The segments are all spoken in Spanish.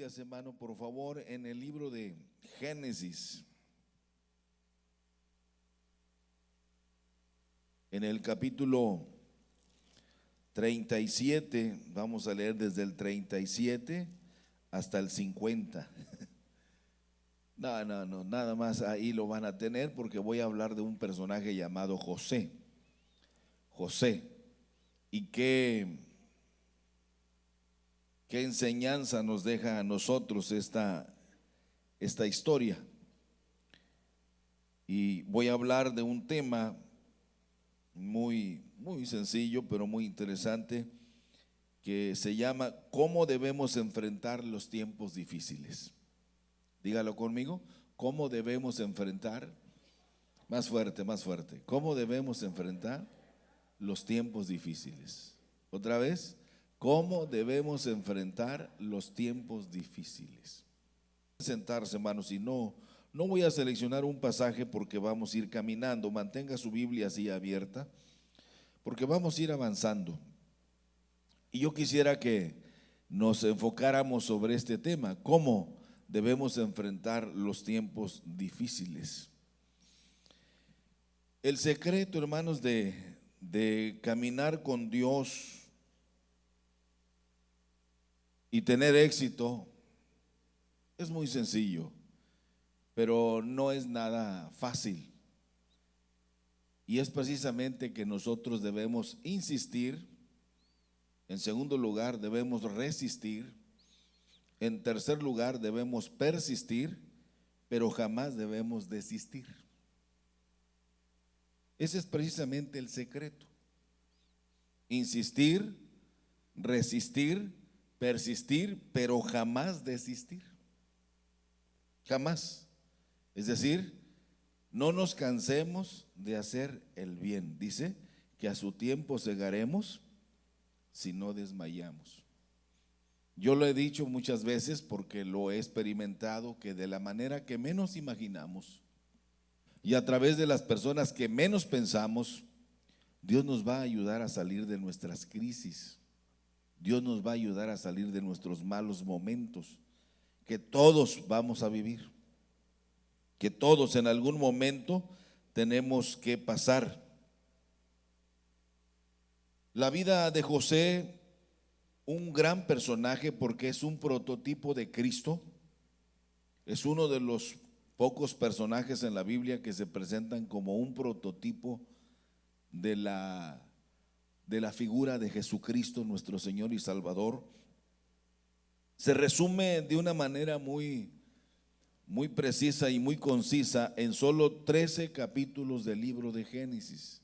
Biblias, hermano, por favor, en el libro de Génesis, en el capítulo 37, vamos a leer desde el 37 hasta el 50. No, nada más ahí lo van a tener porque voy a hablar de un personaje llamado José. Y qué enseñanza nos deja a nosotros esta historia. Y voy a hablar de un tema muy sencillo, pero muy interesante, que se llama ¿cómo debemos enfrentar los tiempos difíciles? Dígalo conmigo, ¿cómo debemos enfrentar? Más fuerte, ¿cómo debemos enfrentar los tiempos difíciles? Otra vez, ¿cómo debemos enfrentar los tiempos difíciles? Sentarse, hermanos, y no voy a seleccionar un pasaje porque vamos a ir caminando. Mantenga su Biblia así abierta, porque vamos a ir avanzando. Y yo quisiera que nos enfocáramos sobre este tema, ¿cómo debemos enfrentar los tiempos difíciles? El secreto, hermanos, de caminar con Dios y tener éxito es muy sencillo, pero no es nada fácil. Y es precisamente que nosotros debemos insistir. En segundo lugar, debemos resistir. En tercer lugar, debemos persistir, pero jamás debemos desistir. Ese es precisamente el secreto. Insistir, resistir, persistir, pero jamás desistir. Jamás. Es decir, no nos cansemos de hacer el bien. Dice que a su tiempo segaremos si no desmayamos. Yo lo he dicho muchas veces porque lo he experimentado, que de la manera que menos imaginamos y a través de las personas que menos pensamos, Dios nos va a ayudar a salir de nuestras crisis. Dios nos va a ayudar a salir de nuestros malos momentos que todos vamos a vivir, que todos en algún momento tenemos que pasar. La vida de José, un gran personaje porque es un prototipo de Cristo, es uno de los pocos personajes en la Biblia que se presentan como un prototipo de la figura de Jesucristo, nuestro Señor y Salvador. Se resume de una manera muy precisa y muy concisa en solo 13 capítulos del libro de Génesis.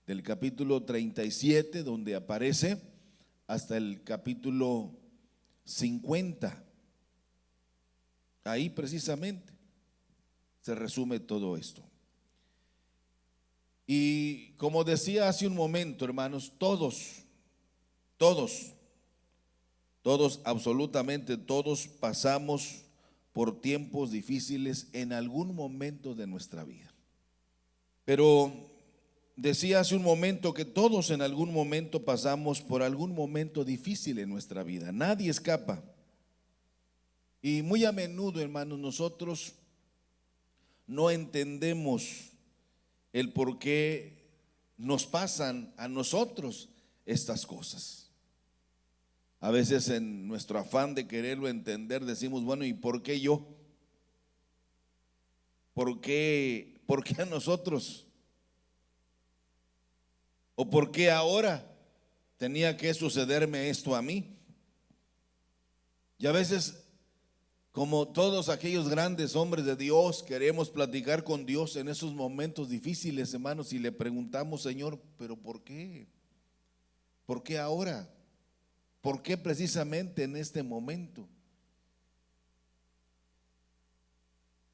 Del capítulo 37, donde aparece, hasta el capítulo 50. Ahí precisamente se resume todo esto. Y como decía hace un momento, hermanos, todos, absolutamente todos pasamos por tiempos difíciles en algún momento de nuestra vida. Pero decía hace un momento que todos en algún momento pasamos por algún momento difícil en nuestra vida. Nadie escapa. Y muy a menudo, hermanos, nosotros no entendemos el por qué nos pasan a nosotros estas cosas. A veces en nuestro afán de quererlo entender decimos, bueno, ¿y por qué yo? ¿Por qué a nosotros? ¿O por qué ahora tenía que sucederme esto a mí? Y a veces, como todos aquellos grandes hombres de Dios, queremos platicar con Dios en esos momentos difíciles, hermanos, y le preguntamos, Señor, ¿pero por qué? ¿Por qué ahora? ¿Por qué precisamente en este momento?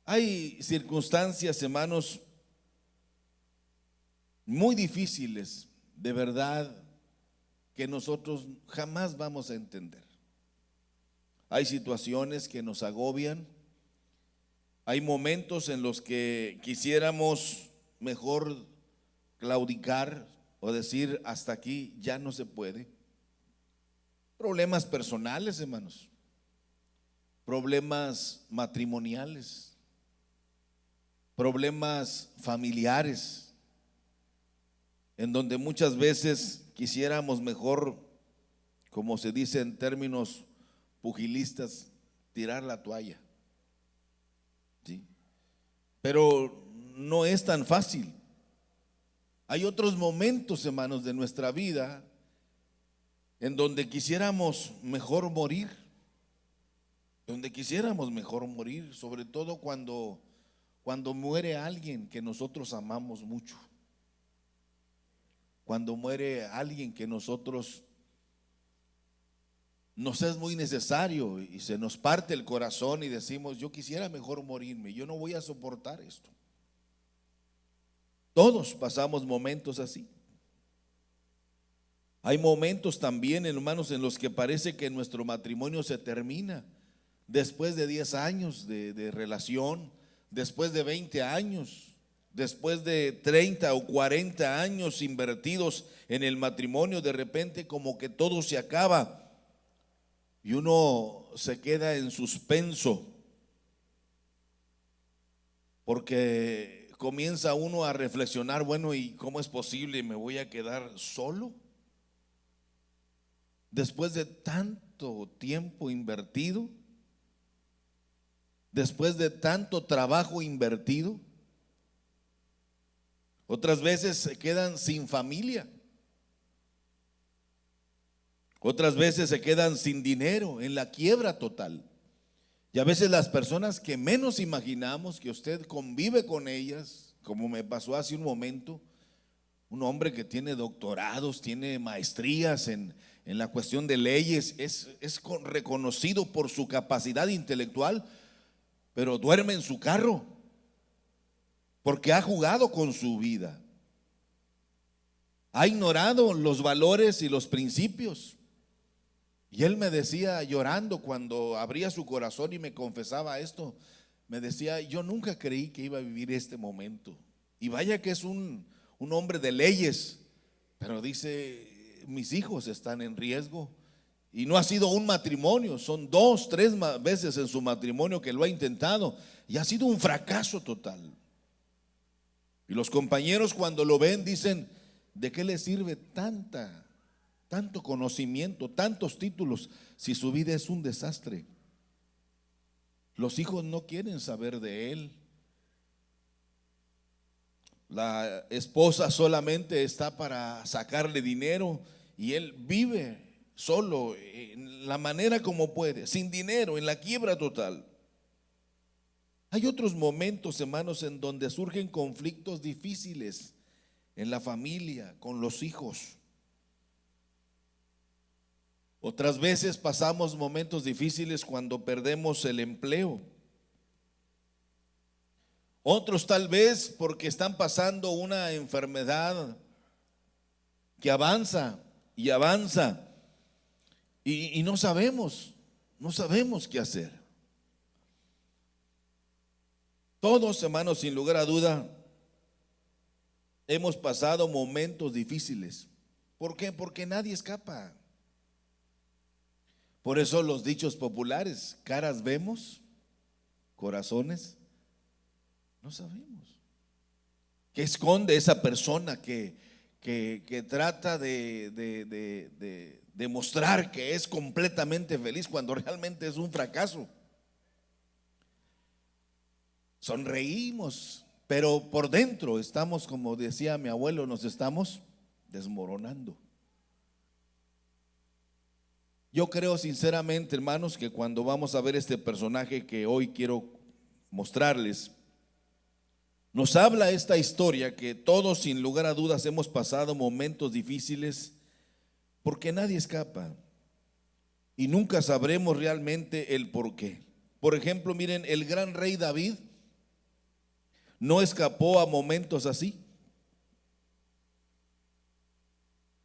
Hay circunstancias, hermanos, muy difíciles, de verdad, que nosotros jamás vamos a entender. Hay situaciones que nos agobian, hay momentos en los que quisiéramos mejor claudicar o decir hasta aquí ya no se puede. Problemas personales, hermanos, problemas matrimoniales, problemas familiares, en donde muchas veces quisiéramos mejor, como se dice en términos pugilistas, tirar la toalla, ¿sí? Pero no es tan fácil. Hay otros momentos, hermanos, de nuestra vida en donde quisiéramos mejor morir, sobre todo cuando muere alguien que nosotros amamos mucho, cuando muere alguien que nosotros nos es muy necesario y se nos parte el corazón y decimos: yo quisiera mejor morirme, yo no voy a soportar esto. Todos pasamos momentos así. Hay momentos también, hermanos, en los que parece que nuestro matrimonio se termina después de 10 años de relación, después de 20 años, después de 30 o 40 años invertidos en el matrimonio. De repente como que todo se acaba y uno se queda en suspenso, porque comienza uno a reflexionar: bueno, ¿y cómo es posible? ¿Me voy a quedar solo después de tanto tiempo invertido? Después de tanto trabajo invertido. Otras veces se quedan sin familia. Otras veces se quedan sin dinero, en la quiebra total. Y a veces las personas que menos imaginamos, que usted convive con ellas, como me pasó hace un momento, un hombre que tiene doctorados, tiene maestrías en la cuestión de leyes, es reconocido por su capacidad intelectual, pero duerme en su carro porque ha jugado con su vida, ha ignorado los valores y los principios. Y él me decía, llorando, cuando abría su corazón y me confesaba esto, me decía: yo nunca creí que iba a vivir este momento. Y vaya que es un hombre de leyes, pero dice: mis hijos están en riesgo. Y no ha sido un matrimonio, son 2, 3 veces en su matrimonio que lo ha intentado y ha sido un fracaso total. Y los compañeros, cuando lo ven, dicen: ¿de qué le sirve tanto conocimiento, tantos títulos, si su vida es un desastre? Los hijos no quieren saber de él. La esposa solamente está para sacarle dinero y él vive solo, en la manera como puede, sin dinero, en la quiebra total. Hay otros momentos, hermanos, en donde surgen conflictos difíciles en la familia, con los hijos. Otras veces pasamos momentos difíciles cuando perdemos el empleo. Otros tal vez porque están pasando una enfermedad que avanza y avanza y no sabemos qué hacer. Todos, hermanos, sin lugar a duda, hemos pasado momentos difíciles. ¿Por qué? Porque nadie escapa. Por eso los dichos populares: caras vemos, corazones no sabemos. ¿Qué esconde esa persona que trata de demostrar que es completamente feliz cuando realmente es un fracaso? Sonreímos, pero por dentro estamos, como decía mi abuelo, nos estamos desmoronando. Yo creo sinceramente, hermanos, que cuando vamos a ver este personaje que hoy quiero mostrarles, nos habla esta historia que todos, sin lugar a dudas, hemos pasado momentos difíciles, porque nadie escapa y nunca sabremos realmente el por qué. Por ejemplo, miren, el gran rey David no escapó a momentos así.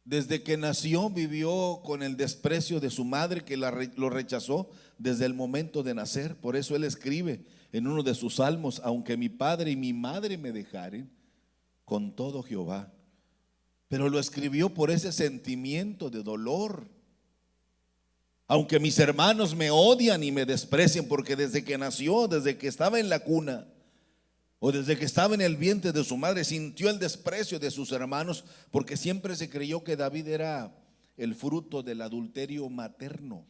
Desde que nació vivió con el desprecio de su madre, que lo rechazó desde el momento de nacer. Por eso él escribe en uno de sus salmos: aunque mi padre y mi madre me dejaren, con todo Jehová. Pero lo escribió por ese sentimiento de dolor. Aunque mis hermanos me odian y me desprecian, porque desde que nació, desde que estaba en la cuna o desde que estaba en el vientre de su madre, sintió el desprecio de sus hermanos, porque siempre se creyó que David era el fruto del adulterio materno,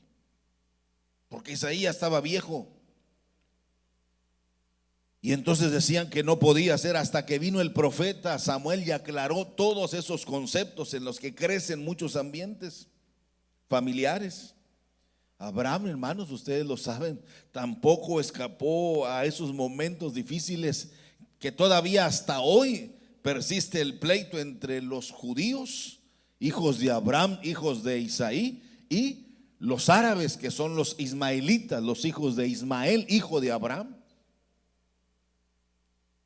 porque Isaías estaba viejo. Y entonces decían que no podía ser, hasta que vino el profeta Samuel y aclaró todos esos conceptos en los que crecen muchos ambientes familiares. Abraham, hermanos, ustedes lo saben, tampoco escapó a esos momentos difíciles que todavía hasta hoy persiste el pleito entre los judíos, hijos de Abraham, hijos de Isaí, y los árabes, que son los ismaelitas, los hijos de Ismael, hijo de Abraham.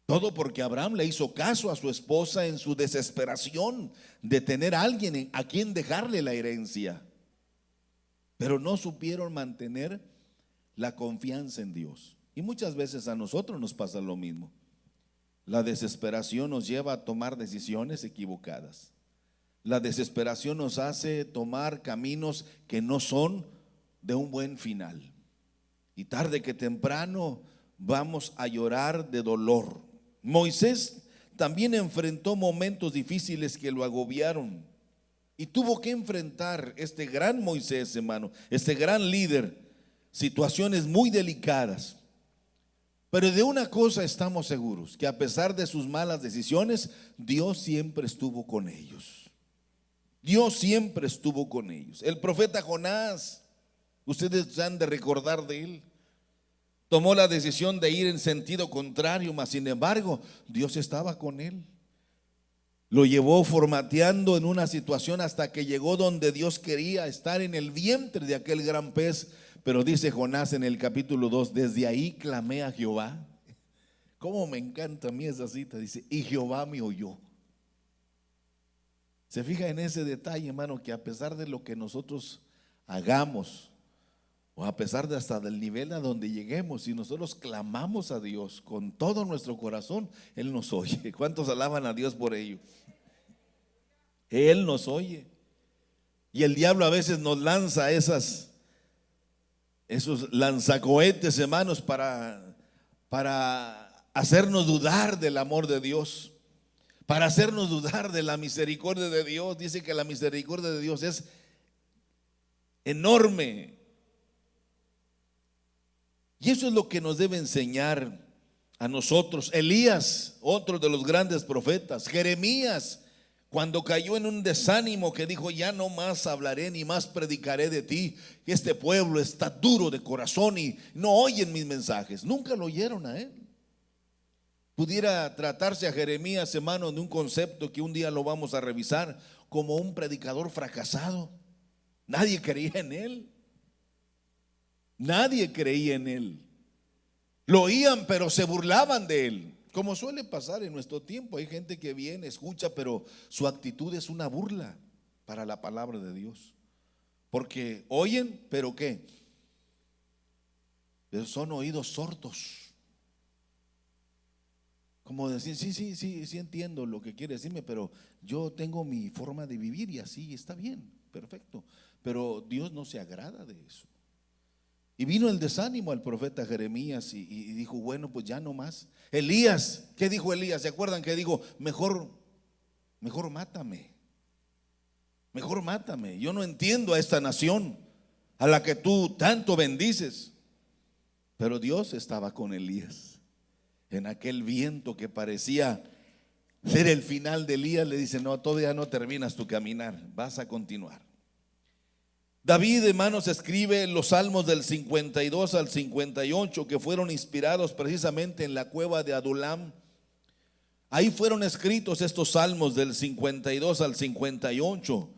Todo porque Abraham le hizo caso a su esposa en su desesperación de tener a alguien a quien dejarle la herencia. Pero no supieron mantener la confianza en Dios. Y muchas veces a nosotros nos pasa lo mismo. La desesperación nos lleva a tomar decisiones equivocadas. La desesperación nos hace tomar caminos que no son de un buen final. Y tarde que temprano vamos a llorar de dolor. Moisés también enfrentó momentos difíciles que lo agobiaron. Y tuvo que enfrentar, este gran Moisés, hermano, este gran líder, situaciones muy delicadas. Pero de una cosa estamos seguros, que a pesar de sus malas decisiones, Dios siempre estuvo con ellos. Dios siempre estuvo con ellos. El profeta Jonás, ustedes han de recordar de él, tomó la decisión de ir en sentido contrario, mas sin embargo, Dios estaba con él. Lo llevó formateando en una situación hasta que llegó donde Dios quería estar, en el vientre de aquel gran pez. Pero dice Jonás en el capítulo 2, desde ahí clamé a Jehová. Cómo me encanta a mí esa cita, dice, y Jehová me oyó. Se fija en ese detalle, hermano, que a pesar de lo que nosotros hagamos, o a pesar de hasta del nivel a donde lleguemos, si nosotros clamamos a Dios con todo nuestro corazón, Él nos oye. ¿Cuántos alaban a Dios por ello? Él nos oye. Y el diablo a veces nos lanza esos lanzacohetes, hermanos, para hacernos dudar del amor de Dios, para hacernos dudar de la misericordia de Dios. Dice que la misericordia de Dios es enorme. Y eso es lo que nos debe enseñar a nosotros. Elías, otro de los grandes profetas. Jeremías, cuando cayó en un desánimo, que dijo, ya no más hablaré ni más predicaré de ti, que este pueblo está duro de corazón y no oyen mis mensajes. Nunca lo oyeron a él. Pudiera tratarse a Jeremías, hermano, de un concepto que un día lo vamos a revisar, como un predicador fracasado. Nadie creía en él. Nadie creía en él. Lo oían, pero se burlaban de él. Como suele pasar en nuestro tiempo, hay gente que viene, escucha, pero su actitud es una burla para la palabra de Dios. Porque oyen, pero ¿qué? Pero son oídos sordos. Como decir, sí entiendo lo que quiere decirme, pero yo tengo mi forma de vivir y así está bien, perfecto. Pero Dios no se agrada de eso. Y vino el desánimo al profeta Jeremías y dijo, bueno, pues ya no más. Elías, ¿qué dijo Elías? ¿Se acuerdan que dijo, mejor mátame? Mejor mátame. Yo no entiendo a esta nación a la que tú tanto bendices. Pero Dios estaba con Elías. En aquel viento que parecía ser el final de Elías, le dice, no, todavía no terminas tu caminar, vas a continuar. David, hermanos, escribe los salmos del 52 al 58, que fueron inspirados precisamente en la cueva de Adulam. Ahí fueron escritos estos salmos del 52 al 58,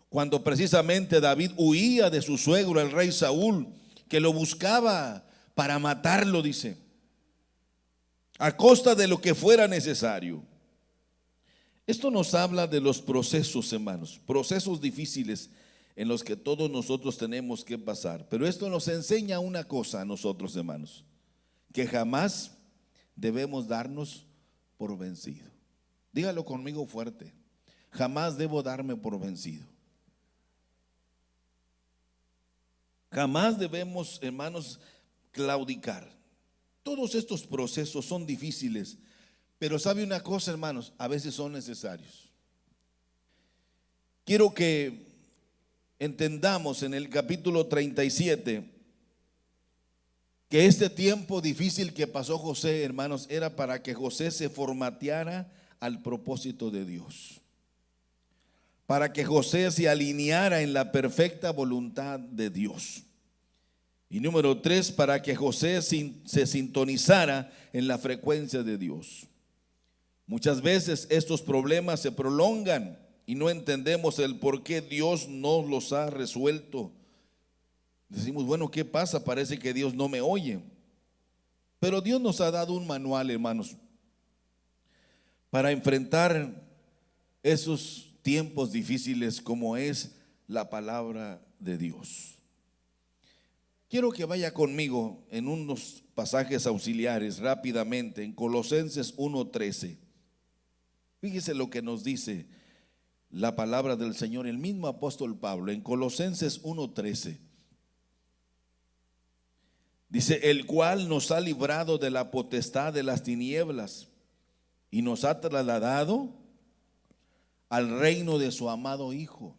cuando precisamente David huía de su suegro, el rey Saúl, que lo buscaba para matarlo, dice, a costa de lo que fuera necesario. Esto nos habla de los procesos, hermanos, procesos difíciles en los que todos nosotros tenemos que pasar. Pero esto nos enseña una cosa a nosotros, hermanos, que jamás debemos darnos por vencido. Dígalo conmigo fuerte: jamás debo darme por vencido. Jamás debemos, hermanos, claudicar. Todos estos procesos son difíciles, pero sabe una cosa, hermanos, a veces son necesarios. Quiero que entendamos en el capítulo 37 que este tiempo difícil que pasó José, hermanos, era para que José se formateara al propósito de Dios, para que José se alineara en la perfecta voluntad de Dios. Y número 3, para que José se sintonizara en la frecuencia de Dios. Muchas veces estos problemas se prolongan y no entendemos el por qué Dios no los ha resuelto. Decimos, bueno, ¿qué pasa? Parece que Dios no me oye. Pero Dios nos ha dado un manual, hermanos, para enfrentar esos tiempos difíciles, como es la palabra de Dios. Quiero que vaya conmigo en unos pasajes auxiliares rápidamente, en Colosenses 1:13. Fíjese lo que nos dice la palabra del Señor, el mismo apóstol Pablo, en Colosenses 1:13. Dice, el cual nos ha librado de la potestad de las tinieblas y nos ha trasladado al reino de su amado Hijo.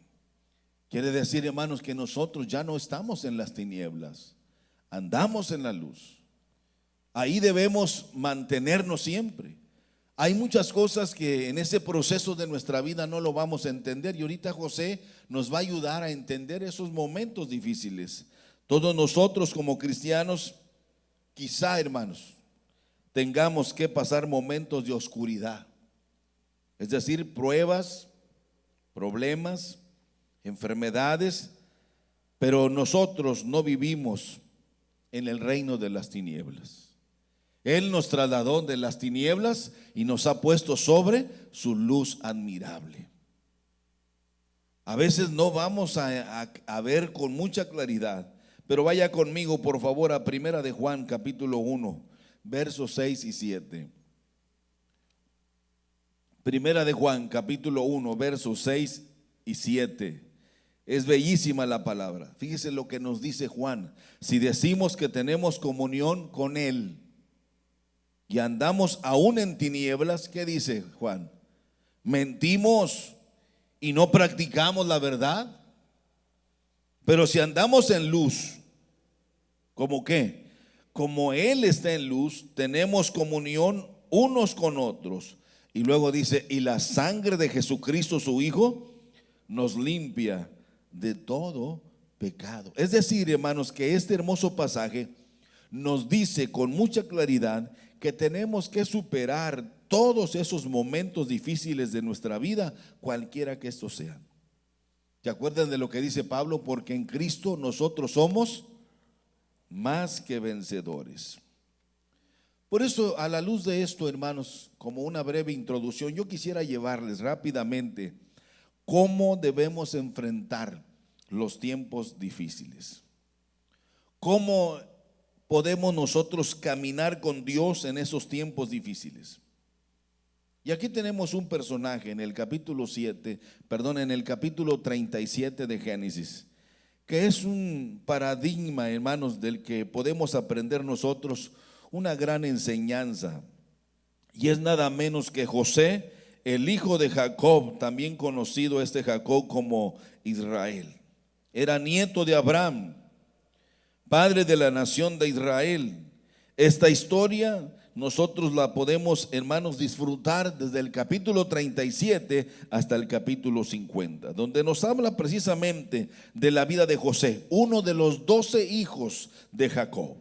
Quiere decir, hermanos, que nosotros ya no estamos en las tinieblas, andamos en la luz. Ahí debemos mantenernos siempre. Hay muchas cosas que en ese proceso de nuestra vida no lo vamos a entender, y ahorita José nos va a ayudar a entender esos momentos difíciles. Todos nosotros como cristianos, quizá, hermanos, tengamos que pasar momentos de oscuridad, es decir, pruebas, problemas, enfermedades, pero nosotros no vivimos en el reino de las tinieblas. Él nos trasladó de las tinieblas y nos ha puesto sobre su luz admirable. A veces no vamos a ver con mucha claridad, pero vaya conmigo por favor a Primera de Juan capítulo 1, versos 6 y 7. Primera de Juan capítulo 1, versos 6 y 7. Es bellísima la palabra. Fíjese lo que nos dice Juan. Si decimos que tenemos comunión con Él y andamos aún en tinieblas, ¿qué dice Juan? Mentimos y no practicamos la verdad. Pero si andamos en luz, ¿cómo qué? Como Él está en luz, tenemos comunión unos con otros. Y luego dice, y la sangre de Jesucristo su Hijo nos limpia de todo pecado. Es decir, hermanos, que este hermoso pasaje nos dice con mucha claridad que tenemos que superar todos esos momentos difíciles de nuestra vida, cualquiera que estos sean. ¿Se acuerdan de lo que dice Pablo? Porque en Cristo nosotros somos más que vencedores. Por eso, a la luz de esto, hermanos, como una breve introducción, yo quisiera llevarles rápidamente cómo debemos enfrentar los tiempos difíciles. ¿Cómo podemos nosotros caminar con Dios en esos tiempos difíciles? Y aquí tenemos un personaje en el capítulo 37 de Génesis, que es un paradigma, hermanos, del que podemos aprender nosotros una gran enseñanza. Y es nada menos que José, el hijo de Jacob, también conocido Jacob como Israel. Era nieto de Abraham, padre de la nación de Israel. Esta historia nosotros la podemos, hermanos, disfrutar desde el capítulo 37 hasta el capítulo 50, donde nos habla precisamente de la vida de José, uno de los 12 hijos de Jacob.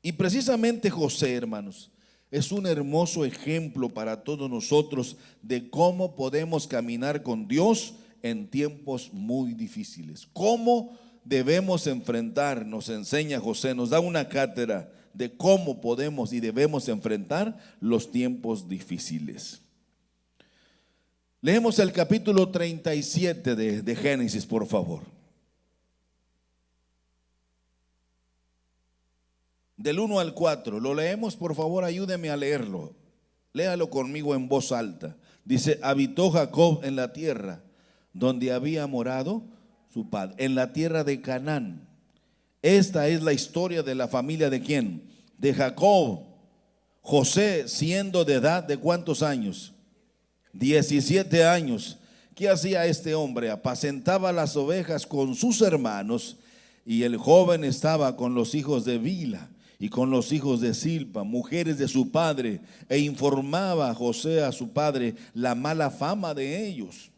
Y precisamente José, hermanos, es un hermoso ejemplo para todos nosotros de cómo podemos caminar con Dios en tiempos muy difíciles. Cómo debemos enfrentar, nos enseña José, nos da una cátedra de cómo podemos y debemos enfrentar los tiempos difíciles. Leemos el capítulo 37 de Génesis, por favor. Del 1 al 4, lo leemos, por favor, ayúdeme a leerlo. Léalo conmigo en voz alta. Dice, habitó Jacob en la tierra donde había morado su padre, en la tierra de Canaán. Esta es la historia de la familia de ¿quién? De Jacob. José, siendo de edad de ¿cuántos años? 17 años. ¿Qué hacía este hombre? Apacentaba las ovejas con sus hermanos, y el joven estaba con los hijos de Bila y con los hijos de Silpa, mujeres de su padre, e informaba a José a su padre la mala fama de ellos.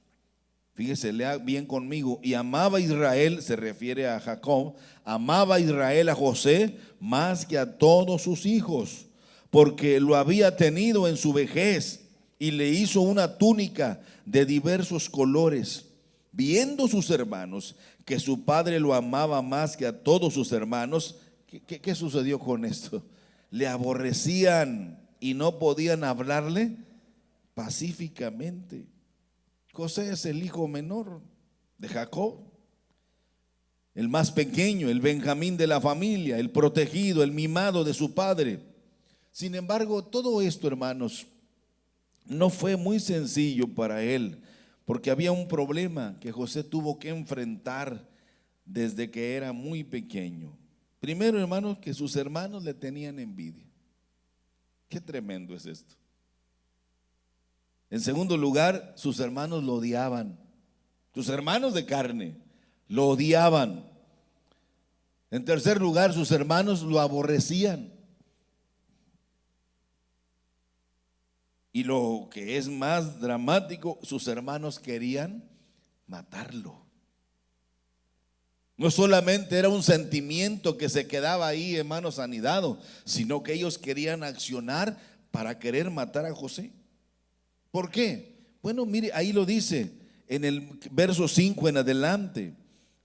Fíjese, lea bien conmigo. Y amaba Israel, se refiere a Jacob, amaba Israel a José más que a todos sus hijos, porque lo había tenido en su vejez, y le hizo una túnica de diversos colores. Viendo sus hermanos que su padre lo amaba más que a todos sus hermanos, ¿qué sucedió con esto? Le aborrecían y no podían hablarle pacíficamente. José es el hijo menor de Jacob, el más pequeño, el Benjamín de la familia, el protegido, el mimado de su padre. Sin embargo, todo esto, hermanos, no fue muy sencillo para él, porque había un problema que José tuvo que enfrentar desde que era muy pequeño. Primero, hermanos, que sus hermanos le tenían envidia. Qué tremendo es esto. En segundo lugar, sus hermanos lo odiaban. Sus hermanos de carne lo odiaban. En tercer lugar, sus hermanos lo aborrecían. Y lo que es más dramático, sus hermanos querían matarlo. No solamente era un sentimiento que se quedaba ahí, hermanos, anidado, sino que ellos querían accionar para querer matar a José. ¿Por qué? Bueno, mire, ahí lo dice en el verso 5 en adelante.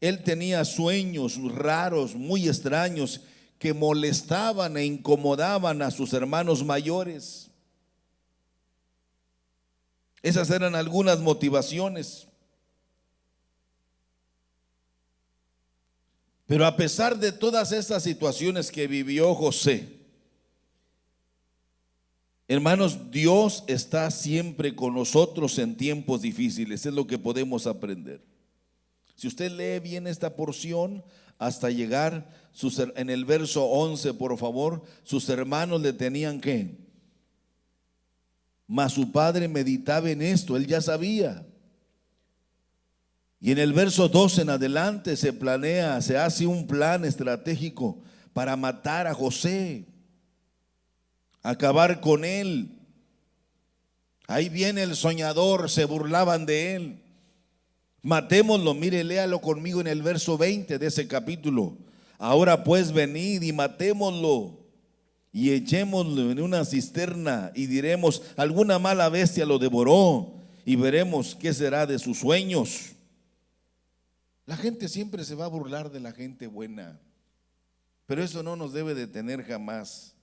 Él tenía sueños raros, muy extraños, que molestaban e incomodaban a sus hermanos mayores. Esas eran algunas motivaciones. Pero a pesar de todas estas situaciones que vivió José, hermanos, Dios está siempre con nosotros en tiempos difíciles. Es lo que podemos aprender. Si usted lee bien esta porción hasta llegar en el verso 11, por favor, sus hermanos le tenían ¿qué? Mas su padre meditaba en esto, él ya sabía. Y en el verso 12 en adelante se hace un plan estratégico para matar a José, acabar con él. Ahí viene el soñador, se burlaban de él. Matémoslo, mire, léalo conmigo en el verso 20 de ese capítulo. Ahora pues venid y matémoslo y echémoslo en una cisterna, y diremos: alguna mala bestia lo devoró, y veremos qué será de sus sueños. La gente siempre se va a burlar de la gente buena, pero eso no nos debe detener jamás,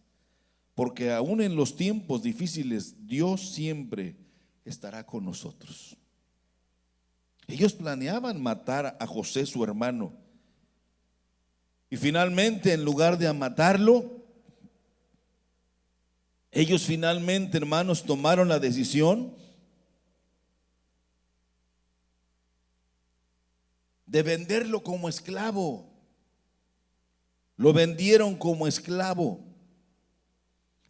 porque aún en los tiempos difíciles Dios siempre estará con nosotros. Ellos planeaban matar a José, su hermano, y finalmente, en lugar de matarlo, ellos finalmente, hermanos, tomaron la decisión de venderlo como esclavo. Lo vendieron como esclavo.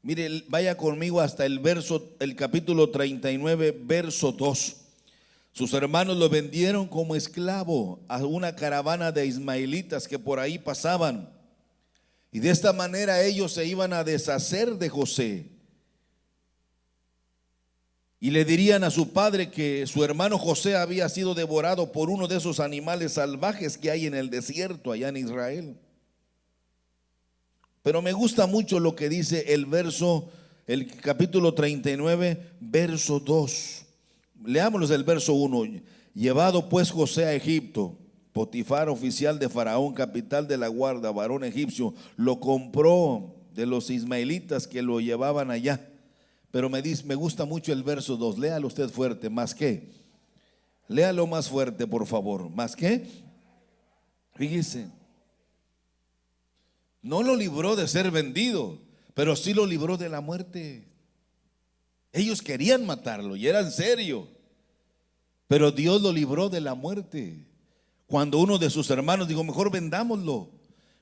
Mire, vaya conmigo hasta el capítulo 39, verso 2. Sus hermanos lo vendieron como esclavo a una caravana de ismaelitas que por ahí pasaban. Y de esta manera ellos se iban a deshacer de José. Y le dirían a su padre que su hermano José había sido devorado por uno de esos animales salvajes que hay en el desierto allá en Israel. Pero me gusta mucho lo que dice el capítulo 39, verso 2. Leámoslo del verso 1. Llevado pues José a Egipto, Potifar, oficial de Faraón, capital de la guardia, varón egipcio, lo compró de los ismaelitas que lo llevaban allá. Pero me gusta mucho el verso 2. Léalo usted fuerte. ¿Más qué? Léalo más fuerte, por favor. ¿Más qué? Fíjese. No lo libró de ser vendido, pero sí lo libró de la muerte. Ellos querían matarlo y era en serio, pero Dios lo libró de la muerte. Cuando uno de sus hermanos dijo, mejor vendámoslo.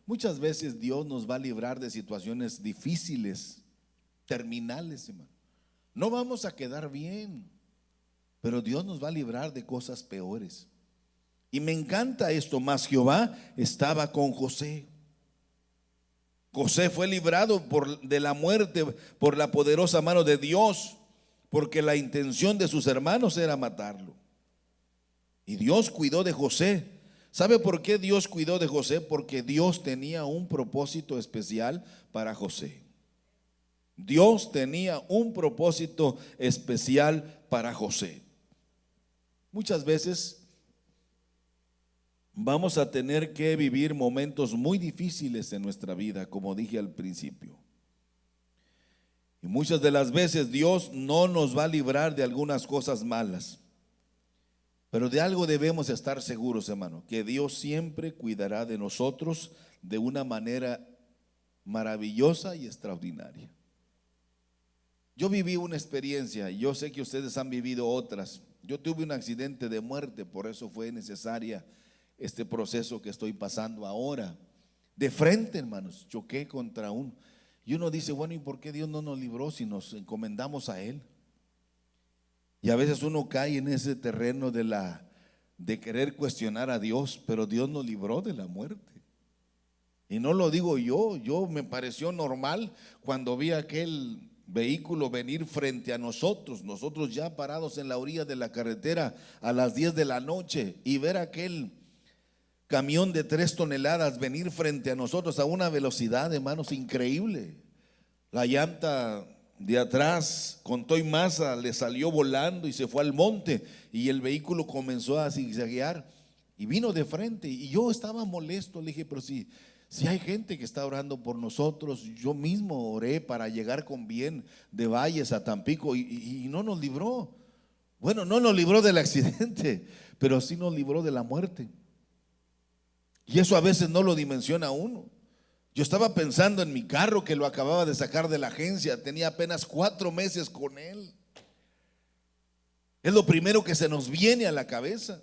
Muchas veces Dios nos va a librar de situaciones difíciles, terminales, hermano. No vamos a quedar bien, pero Dios nos va a librar de cosas peores. Y me encanta esto, más Jehová estaba con José. José fue librado de la muerte por la poderosa mano de Dios, porque la intención de sus hermanos era matarlo. Y Dios cuidó de José. ¿Sabe por qué Dios cuidó de José? Porque Dios tenía un propósito especial para José. Dios tenía un propósito especial para José. Muchas veces vamos a tener que vivir momentos muy difíciles en nuestra vida, como dije al principio. Y muchas de las veces Dios no nos va a librar de algunas cosas malas. Pero de algo debemos estar seguros, hermano, que Dios siempre cuidará de nosotros de una manera maravillosa y extraordinaria. Yo viví una experiencia, y yo sé que ustedes han vivido otras. Yo tuve un accidente de muerte, por eso fue necesaria este proceso que estoy pasando ahora. De frente, hermanos, choqué contra y uno dice, bueno, ¿y por qué Dios no nos libró si nos encomendamos a Él? Y a veces uno cae en ese terreno de querer cuestionar a Dios, pero Dios nos libró de la muerte. Y no lo digo yo me pareció normal cuando vi aquel vehículo venir frente a nosotros ya parados en la orilla de la carretera a las 10 de la noche, y ver aquel camión de 3 toneladas venir frente a nosotros a una velocidad, hermanos, increíble. La llanta de atrás con toy masa le salió volando y se fue al monte, y el vehículo comenzó a zigzaguear y vino de frente, y yo estaba molesto. Le dije, pero si hay gente que está orando por nosotros, yo mismo oré para llegar con bien de Valles a Tampico, y no nos libró. Bueno, no nos libró del accidente, pero sí nos libró de la muerte. Y eso a veces no lo dimensiona uno. Yo estaba pensando en mi carro, que lo acababa de sacar de la agencia, tenía apenas 4 meses con él. Es lo primero que se nos viene a la cabeza.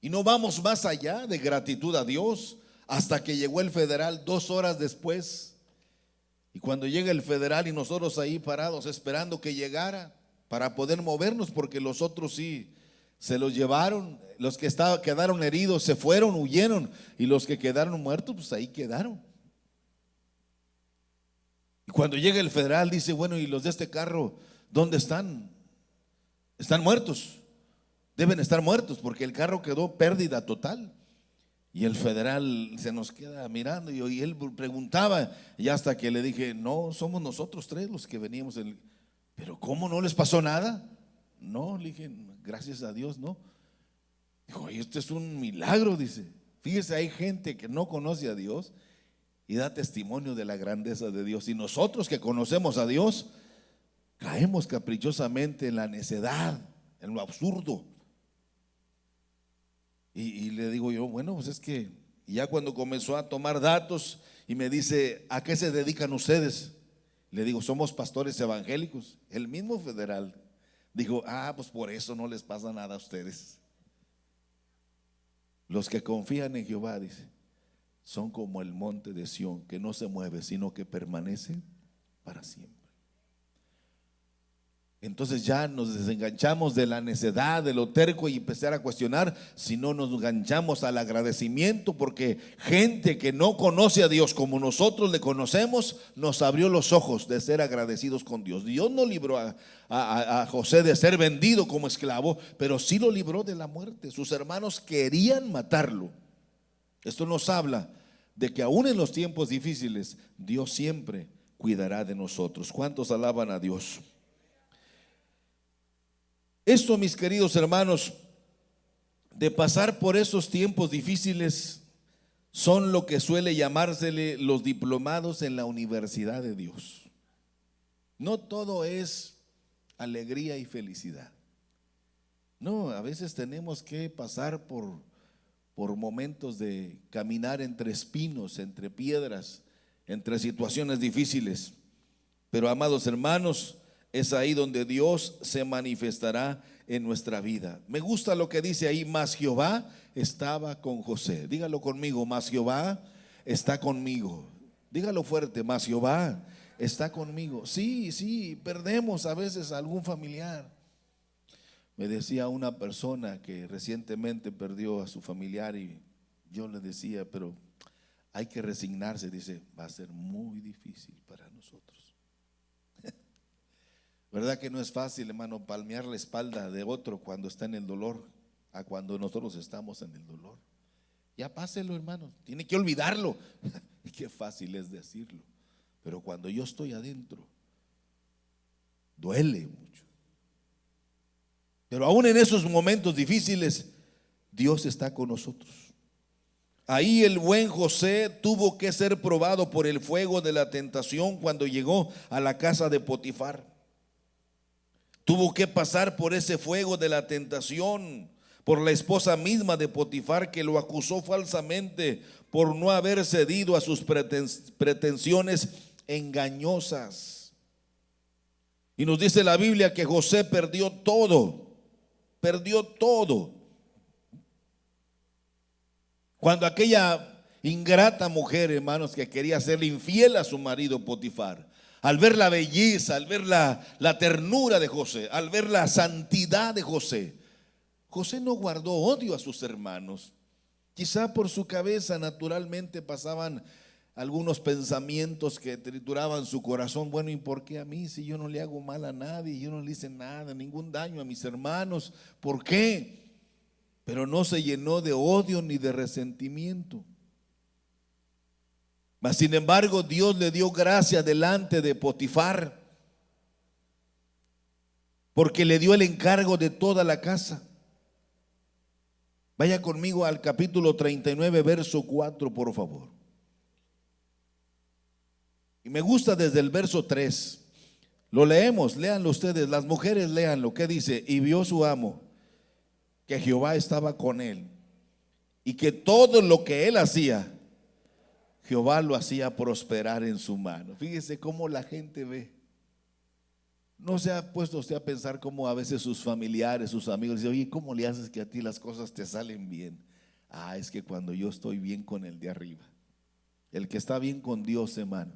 Y no vamos más allá de gratitud a Dios hasta que llegó el federal 2 horas después. Y cuando llega el federal y nosotros ahí parados esperando que llegara para poder movernos, porque los otros sí se los llevaron, los que quedaron heridos se fueron, huyeron, y los que quedaron muertos, pues ahí quedaron. Y cuando llega el federal dice, bueno, ¿y los de este carro dónde están? Están muertos, deben estar muertos, porque el carro quedó pérdida total. Y el federal se nos queda mirando, y él preguntaba, y hasta que le dije, no, somos nosotros 3 los que veníamos. Pero ¿cómo, no les pasó nada? No, le dije, gracias a Dios, no. Dijo, esto es un milagro, dice. Fíjese, hay gente que no conoce a Dios y da testimonio de la grandeza de Dios. Y nosotros que conocemos a Dios, caemos caprichosamente en la necedad, en lo absurdo. Y le digo yo, bueno, pues es que ya cuando comenzó a tomar datos y me dice, ¿a qué se dedican ustedes? Le digo, somos pastores evangélicos. El mismo federal dijo, pues por eso no les pasa nada a ustedes. Los que confían en Jehová, dice, son como el monte de Sión, que no se mueve, sino que permanece para siempre. Entonces ya nos desenganchamos de la necedad, de lo terco, y empezar a cuestionar, si no nos enganchamos al agradecimiento, porque gente que no conoce a Dios como nosotros le conocemos, nos abrió los ojos de ser agradecidos con Dios. Dios no libró a José de ser vendido como esclavo, pero sí lo libró de la muerte. Sus hermanos querían matarlo. Esto nos habla de que aún en los tiempos difíciles, Dios siempre cuidará de nosotros. ¿Cuántos alaban a Dios? Esto, mis queridos hermanos, de pasar por esos tiempos difíciles, son lo que suele llamársele los diplomados en la universidad de Dios. No todo es alegría y felicidad. No, a veces tenemos que pasar por momentos de caminar entre espinos, entre piedras, entre situaciones difíciles. Pero, amados hermanos, Es ahí donde Dios se manifestará en nuestra vida. Me gusta lo que dice ahí, mas Jehová estaba con José. Dígalo conmigo, mas Jehová está conmigo. Dígalo fuerte, mas Jehová está conmigo. Sí, sí, perdemos a veces a algún familiar. Me decía una persona que recientemente perdió a su familiar y yo le decía, pero hay que resignarse. Dice, va a ser muy difícil para nosotros. ¿Verdad que no es fácil, hermano, palmear la espalda de otro cuando está en el dolor a cuando nosotros estamos en el dolor? Ya páselo, hermano, tiene que olvidarlo. Qué fácil es decirlo, pero cuando yo estoy adentro, duele mucho. Pero aún en esos momentos difíciles, Dios está con nosotros. Ahí el buen José tuvo que ser probado por el fuego de la tentación cuando llegó a la casa de Potifar. Tuvo que pasar por ese fuego de la tentación, por la esposa misma de Potifar, que lo acusó falsamente por no haber cedido a sus pretensiones engañosas. Y nos dice la Biblia que José perdió todo, perdió todo. Cuando aquella ingrata mujer, hermanos, que quería serle infiel a su marido Potifar, al ver la belleza, al ver la ternura de José, al ver la santidad de José, José no guardó odio a sus hermanos. Quizá por su cabeza naturalmente pasaban algunos pensamientos que trituraban su corazón. Bueno, ¿y por qué a mí? Si yo no le hago mal a nadie, yo no le hice nada, ningún daño a mis hermanos, ¿por qué? Pero no se llenó de odio ni de resentimiento. Mas sin embargo, Dios le dio gracia delante de Potifar, porque le dio el encargo de toda la casa. Vaya conmigo al capítulo 39, verso 4, por favor. Y me gusta desde el verso 3. Lo leemos, léanlo ustedes, las mujeres léanlo. ¿Qué dice? Y vio su amo que Jehová estaba con él y que todo lo que él hacía, Jehová lo hacía prosperar en su mano. Fíjese cómo la gente ve. ¿No se ha puesto usted a pensar cómo a veces sus familiares, sus amigos dicen, oye, ¿cómo le haces que a ti las cosas te salen bien? Ah, es que cuando yo estoy bien con el de arriba, el que está bien con Dios, hermano,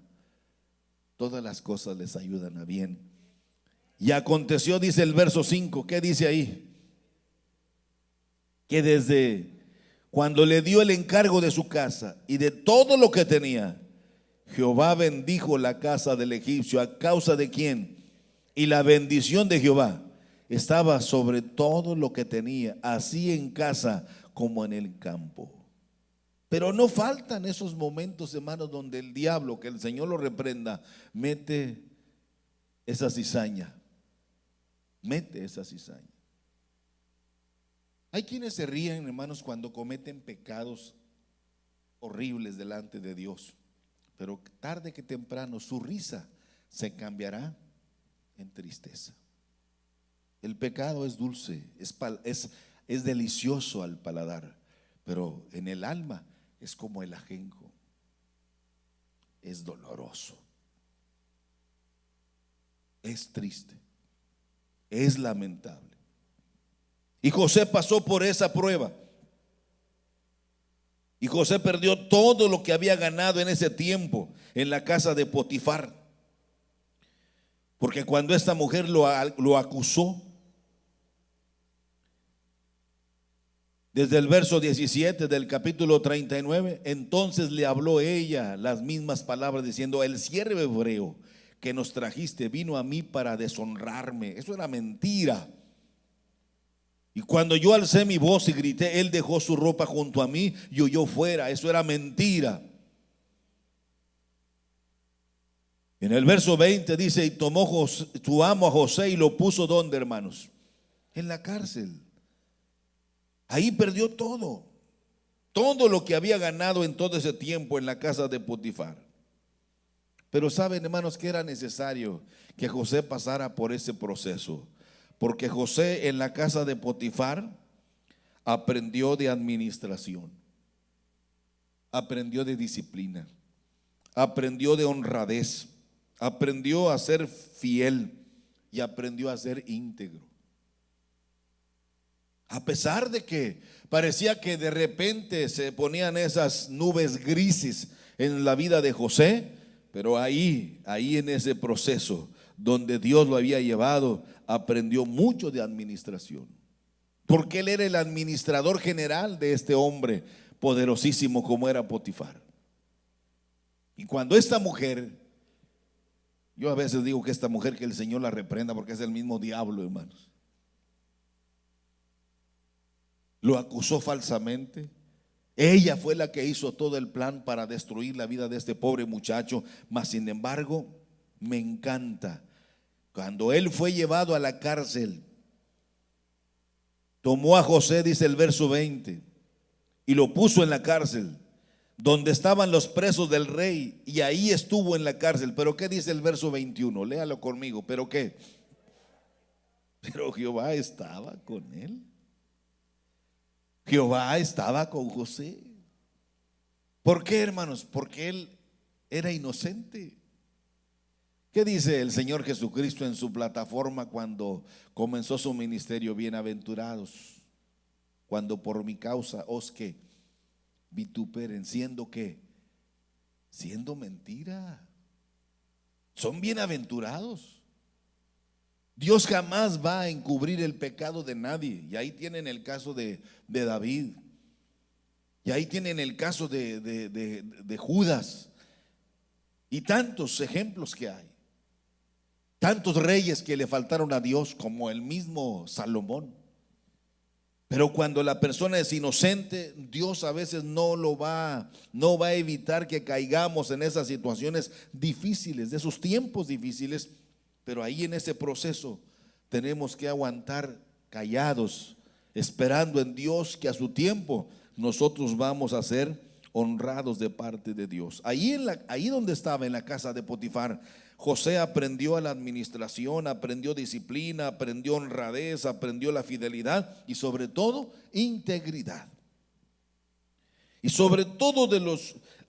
todas las cosas les ayudan a bien. Y aconteció, dice el verso 5, ¿qué dice ahí? Que desde cuando le dio el encargo de su casa y de todo lo que tenía, Jehová bendijo la casa del egipcio. ¿A causa de quién? Y la bendición de Jehová estaba sobre todo lo que tenía, así en casa como en el campo. Pero no faltan esos momentos, hermanos, donde el diablo, que el Señor lo reprenda, mete esa cizaña. Mete esa cizaña. Hay quienes se ríen, hermanos, cuando cometen pecados horribles delante de Dios, pero tarde que temprano su risa se cambiará en tristeza. El pecado es dulce, es delicioso al paladar, pero en el alma es como el ajenjo, es doloroso, es triste, es lamentable. Y José pasó por esa prueba. Y José perdió todo lo que había ganado en ese tiempo en la casa de Potifar. Porque cuando esta mujer lo acusó, desde el verso 17 del capítulo 39, entonces le habló ella las mismas palabras diciendo, el siervo hebreo que nos trajiste vino a mí para deshonrarme. Eso era mentira. Y cuando yo alcé mi voz y grité, él dejó su ropa junto a mí y huyó fuera. Eso era mentira. En el verso 20 dice, y tomó tu amo a José y lo puso ¿dónde, hermanos? En la cárcel. Ahí perdió todo. Todo lo que había ganado en todo ese tiempo en la casa de Potifar. Pero saben, hermanos, que era necesario que José pasara por ese proceso. Porque José en la casa de Potifar aprendió de administración, aprendió de disciplina, aprendió de honradez, aprendió a ser fiel, y aprendió a ser íntegro. A pesar de que parecía que de repente se ponían esas nubes grises en la vida de José, pero ahí en ese proceso donde Dios lo había llevado, aprendió mucho de administración. Porque él era el administrador general de este hombre poderosísimo como era Potifar. Y cuando esta mujer, yo a veces digo que esta mujer, que el Señor la reprenda, porque es el mismo diablo, hermanos, lo acusó falsamente. Ella fue la que hizo todo el plan para destruir la vida de este pobre muchacho. Mas sin embargo, me encanta cuando él fue llevado a la cárcel, tomó a José, dice el verso 20, y lo puso en la cárcel donde estaban los presos del rey, y ahí estuvo en la cárcel. Pero ¿qué dice el verso 21? Léalo conmigo. ¿Pero qué? Pero Jehová estaba con él. Jehová estaba con José. ¿Por qué, hermanos? Porque él era inocente. ¿Qué dice el Señor Jesucristo en su plataforma cuando comenzó su ministerio? Bienaventurados cuando por mi causa os que vituperen, siendo que, siendo mentira, son bienaventurados. Dios jamás va a encubrir el pecado de nadie. Y ahí tienen el caso de David, y ahí tienen el caso de Judas, y tantos ejemplos que hay, tantos reyes que le faltaron a Dios, como el mismo Salomón. Pero cuando la persona es inocente, Dios a veces no va a evitar que caigamos en esas situaciones difíciles, de esos tiempos difíciles. Pero ahí en ese proceso tenemos que aguantar callados, esperando en Dios que a su tiempo nosotros vamos a ser honrados de parte de Dios. Ahí donde estaba, en la casa de Potifar, José aprendió a la administración, aprendió disciplina, aprendió honradez, aprendió la fidelidad y sobre todo integridad. Y sobre todo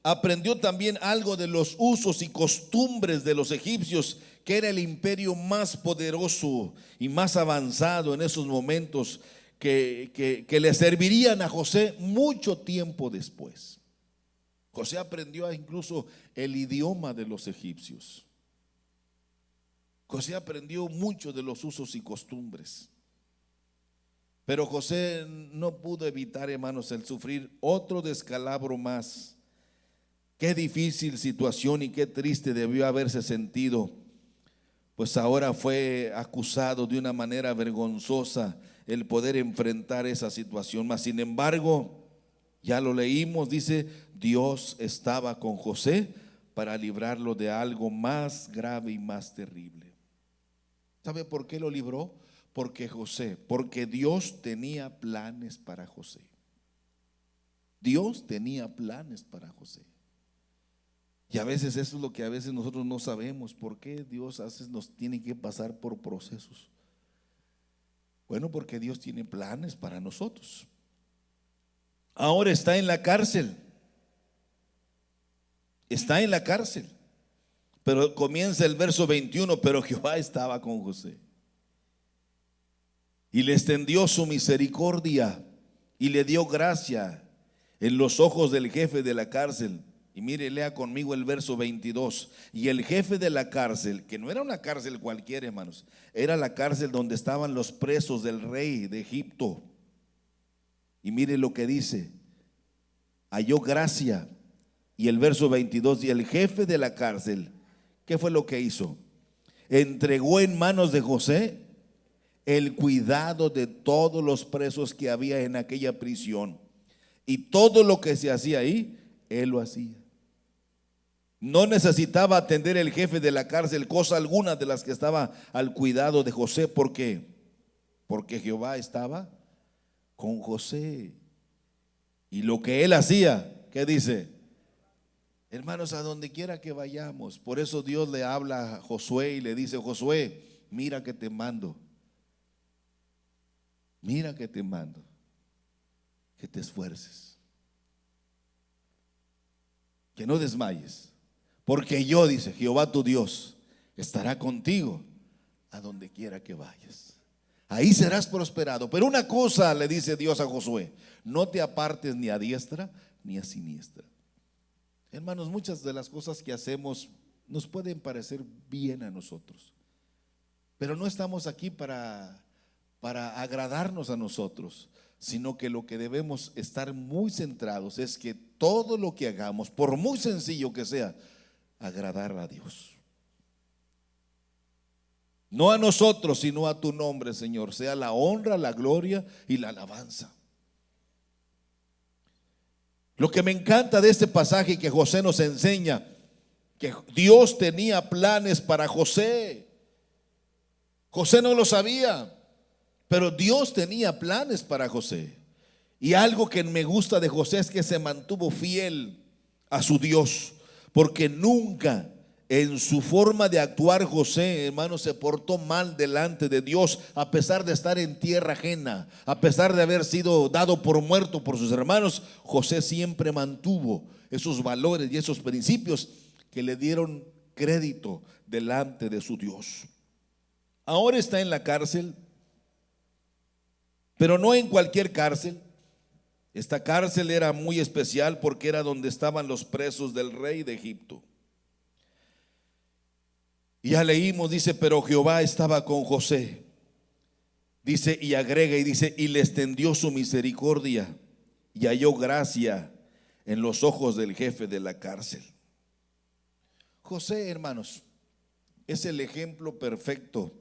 aprendió también algo de los usos y costumbres de los egipcios, que era el imperio más poderoso y más avanzado en esos momentos, que le servirían a José mucho tiempo después. José aprendió incluso el idioma de los egipcios. José aprendió mucho de los usos y costumbres. Pero José no pudo evitar, hermanos, el sufrir otro descalabro más. Qué difícil situación y qué triste debió haberse sentido, pues ahora fue acusado de una manera vergonzosa el poder enfrentar esa situación. Mas sin embargo, ya lo leímos, dice, Dios estaba con José para librarlo de algo más grave y más terrible. ¿Sabe por qué lo libró? Porque Dios tenía planes para José. Dios tenía planes para José. Y a veces eso es lo que a veces nosotros no sabemos. ¿Por qué Dios a veces nos tiene que pasar por procesos? Bueno, porque Dios tiene planes para nosotros. Ahora está en la cárcel. Está en la cárcel. Pero comienza el verso 21, pero Jehová estaba con José y le extendió su misericordia y le dio gracia en los ojos del jefe de la cárcel. Y mire, lea conmigo el verso 22. Y el jefe de la cárcel, que no era una cárcel cualquiera, hermanos, era la cárcel donde estaban los presos del rey de Egipto. Y mire lo que dice: halló gracia. Y el verso 22, y el jefe de la cárcel, ¿qué fue lo que hizo? Entregó en manos de José el cuidado de todos los presos que había en aquella prisión. Y todo lo que se hacía ahí, él lo hacía. No necesitaba atender el jefe de la cárcel cosa alguna de las que estaba al cuidado de José. ¿Por qué? Porque Jehová estaba con José. Y lo que él hacía, ¿qué dice? Hermanos, a donde quiera que vayamos, por eso Dios le habla a Josué y le dice: Josué, mira que te mando. Mira que te mando, que te esfuerces, que no desmayes, porque yo, dice Jehová tu Dios, estará contigo a donde quiera que vayas. Ahí serás prosperado. Pero una cosa le dice Dios a Josué: no te apartes ni a diestra ni a siniestra. Hermanos, muchas de las cosas que hacemos nos pueden parecer bien a nosotros, pero no estamos aquí para agradarnos a nosotros, sino que lo que debemos estar muy centrados es que todo lo que hagamos, por muy sencillo que sea, agradar a Dios. No a nosotros, sino a tu nombre, Señor, sea la honra, la gloria y la alabanza. Lo que me encanta de este pasaje que José nos enseña, que Dios tenía planes para José. José no lo sabía, pero Dios tenía planes para José. Y algo que me gusta de José es que se mantuvo fiel a su Dios, porque nunca en su forma de actuar José, hermano, se portó mal delante de Dios, a pesar de estar en tierra ajena, a pesar de haber sido dado por muerto por sus hermanos. José siempre mantuvo esos valores y esos principios que le dieron crédito delante de su Dios. Ahora está en la cárcel, pero no en cualquier cárcel. Esta cárcel era muy especial porque era donde estaban los presos del rey de Egipto. Y ya leímos, dice, pero Jehová estaba con José. Dice, y agrega y dice, y le extendió su misericordia y halló gracia en los ojos del jefe de la cárcel. José, hermanos, es el ejemplo perfecto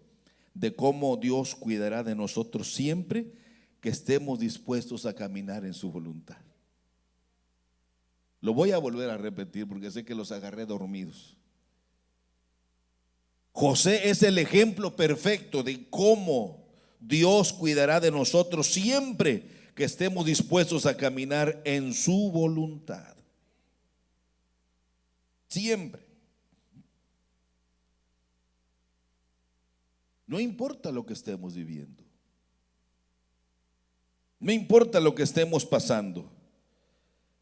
de cómo Dios cuidará de nosotros siempre que estemos dispuestos a caminar en su voluntad. Lo voy a volver a repetir porque sé que los agarré dormidos. José es el ejemplo perfecto de cómo Dios cuidará de nosotros siempre que estemos dispuestos a caminar en su voluntad. Siempre. No importa lo que estemos viviendo. No importa lo que estemos pasando.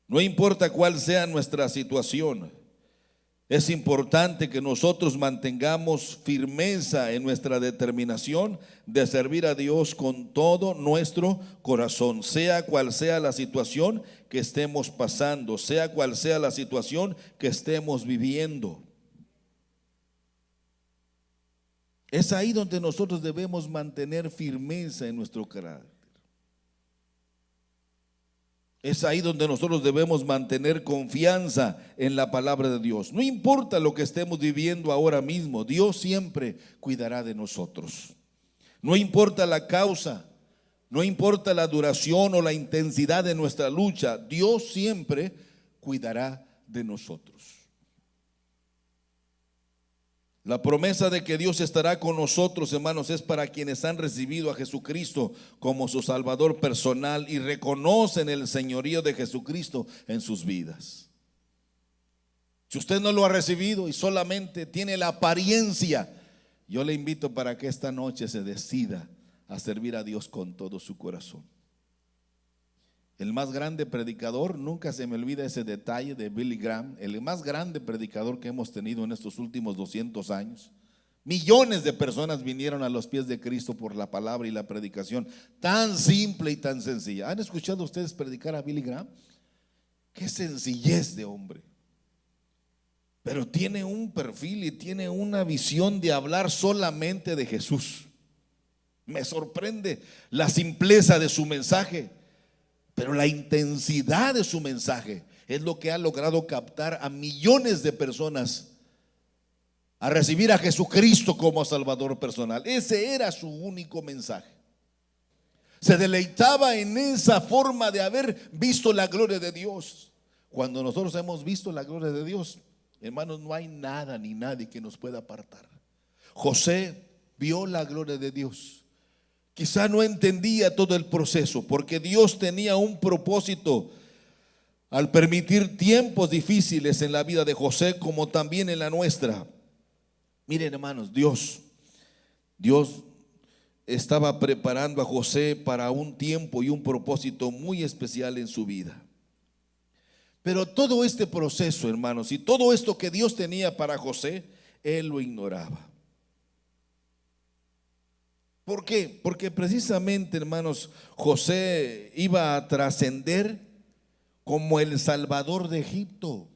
No importa cuál sea nuestra situación. Es importante que nosotros mantengamos firmeza en nuestra determinación de servir a Dios con todo nuestro corazón, sea cual sea la situación que estemos pasando, sea cual sea la situación que estemos viviendo. Es ahí donde nosotros debemos mantener firmeza en nuestro carácter. Es ahí donde nosotros debemos mantener confianza en la palabra de Dios. No importa lo que estemos viviendo ahora mismo, Dios siempre cuidará de nosotros. No importa la causa, no importa la duración o la intensidad de nuestra lucha, Dios siempre cuidará de nosotros. La promesa de que Dios estará con nosotros, hermanos, es para quienes han recibido a Jesucristo como su Salvador personal y reconocen el señorío de Jesucristo en sus vidas. Si usted no lo ha recibido y solamente tiene la apariencia, yo le invito para que esta noche se decida a servir a Dios con todo su corazón. El más grande predicador, nunca se me olvida ese detalle de Billy Graham, el más grande predicador que hemos tenido en estos últimos 200 años. Millones de personas vinieron a los pies de Cristo por la palabra y la predicación tan simple y tan sencilla. ¿Han escuchado ustedes predicar a Billy Graham? Qué sencillez de hombre. Pero tiene un perfil y tiene una visión de hablar solamente de Jesús. Me sorprende la simpleza de su mensaje. Pero la intensidad de su mensaje es lo que ha logrado captar a millones de personas a recibir a Jesucristo como Salvador personal. Ese era su único mensaje. Se deleitaba en esa forma de haber visto la gloria de Dios. Cuando nosotros hemos visto la gloria de Dios, hermanos, no hay nada ni nadie que nos pueda apartar. José vio la gloria de Dios. Quizá no entendía todo el proceso, porque Dios tenía un propósito al permitir tiempos difíciles en la vida de José, como también en la nuestra. Miren, hermanos, Dios estaba preparando a José para un tiempo y un propósito muy especial en su vida. Pero todo este proceso, hermanos, y todo esto que Dios tenía para José, él lo ignoraba. ¿Por qué? Porque precisamente, hermanos, José iba a trascender como el Salvador de Egipto.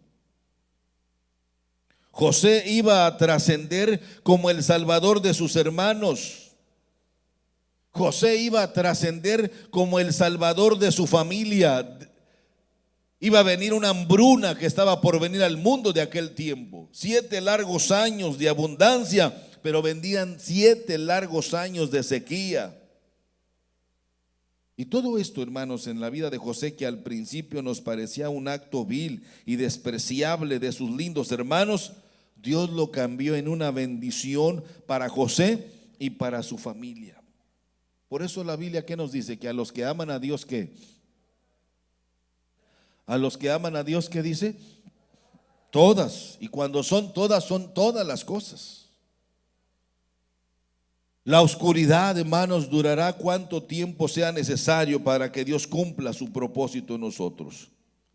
José iba a trascender como el Salvador de sus hermanos. José iba a trascender como el Salvador de su familia. Iba a venir una hambruna que estaba por venir al mundo de aquel tiempo. 7 largos años de abundancia, pero vendían 7 largos años de sequía. Y todo esto, hermanos, en la vida de José, que al principio nos parecía un acto vil y despreciable de sus lindos hermanos, Dios lo cambió en una bendición para José y para su familia. Por eso la Biblia, ¿qué nos dice? Que a los que aman a Dios, ¿qué? A los que aman a Dios, ¿qué dice? Todas. Y cuando son todas las cosas. La oscuridad, hermanos, durará cuanto tiempo sea necesario para que Dios cumpla su propósito en nosotros.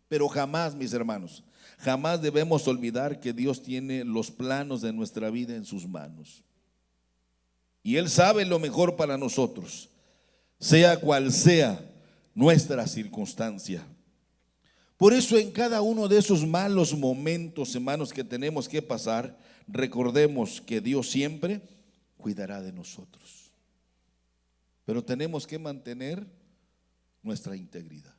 Pero jamás, mis hermanos, jamás debemos olvidar que Dios tiene los planos de nuestra vida en sus manos. Y Él sabe lo mejor para nosotros, sea cual sea nuestra circunstancia. Por eso en cada uno de esos malos momentos, hermanos, que tenemos que pasar, recordemos que Dios siempre cuidará de nosotros. Pero tenemos que mantener nuestra integridad.